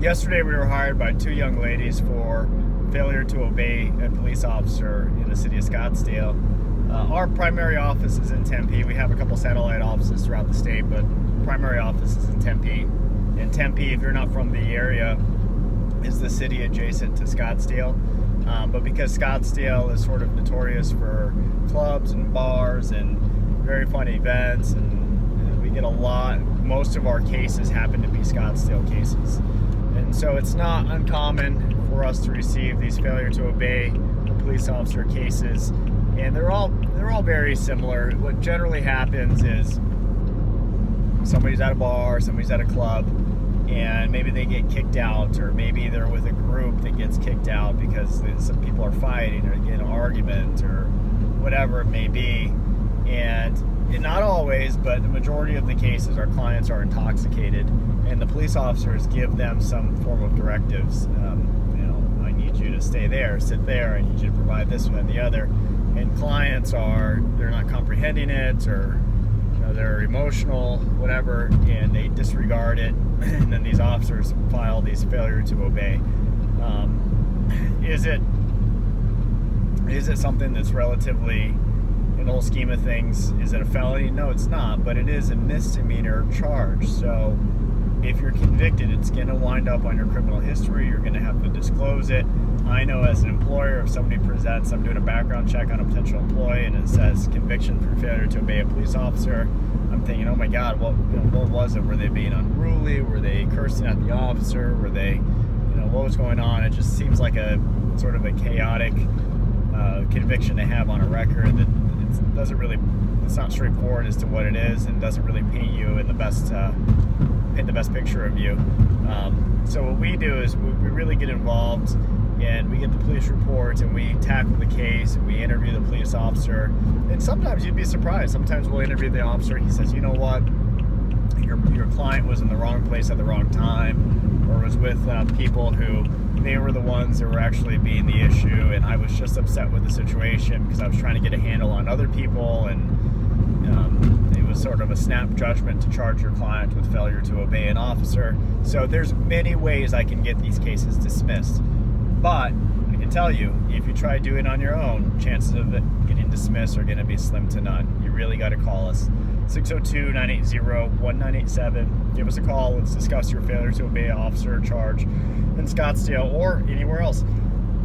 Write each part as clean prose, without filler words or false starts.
Yesterday we were hired by two young ladies for failure to obey a police officer in the city of Scottsdale. Our primary office is in Tempe. We have a couple satellite offices throughout the state, but primary office is in Tempe. And Tempe, if you're not from the area, is the city adjacent to Scottsdale. But because Scottsdale is sort of notorious for clubs and bars and very fun events, and we get most of our cases happen to be Scottsdale cases. And so it's not uncommon for us to receive these failure to obey police officer cases, and they're all very similar. What generally happens is somebody's at a bar, somebody's at a club, and maybe they get kicked out, or maybe they're with a group that gets kicked out because some people are fighting or get in an argument or whatever it may be. And not always, but the majority of the cases, our clients are intoxicated, and the police officers give them some form of directives. I need you to stay there, sit there, I need you to provide this and the other. And clients they're not comprehending it, or they're emotional, whatever, and they disregard it, and then these officers file these failure to obey. Is it something that's relatively, in the whole scheme of things, is it a felony? No, it's not, but it is a misdemeanor charge. So if you're convicted, it's going to wind up on your criminal history. You're going to have to disclose it. I know as an employer, if somebody presents, I'm doing a background check on a potential employee, and it says conviction for failure to obey a police officer, I'm thinking, oh my God, what was it? Were they being unruly? Were they cursing at the officer? Were they, what was going on? It just seems like a sort of a chaotic conviction to have on a record that it's not straightforward as to what it is, and doesn't really paint you in the best picture of you. So what we do is we really get involved, and we get the police reports, and we tackle the case, and we interview the police officer. And sometimes you'd be surprised. Sometimes we'll interview the officer. He says, you know what, your client was in the wrong place at the wrong time, or was with people who they were the ones that were actually being the issue, and I was just upset with the situation because I was trying to get a handle on other people, and it was sort of a snap judgment to charge your client with failure to obey an officer. So there's many ways I can get these cases dismissed. But I can tell you, if you try doing it on your own, chances of it getting dismissed are going to be slim to none. You really got to call us. 602-980-1987. Give us a call. Let's discuss your failure to obey an officer charge in Scottsdale or anywhere else.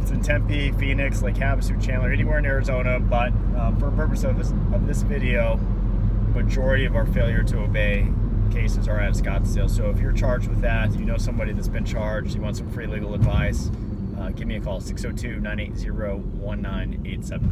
It's in Tempe, Phoenix, Lake Havasu, Chandler, anywhere in Arizona. But for the purpose of this video, majority of our failure to obey cases are at Scottsdale. So if you're charged with that, you know somebody that's been charged, you want some free legal advice, give me a call, 602-980-1987.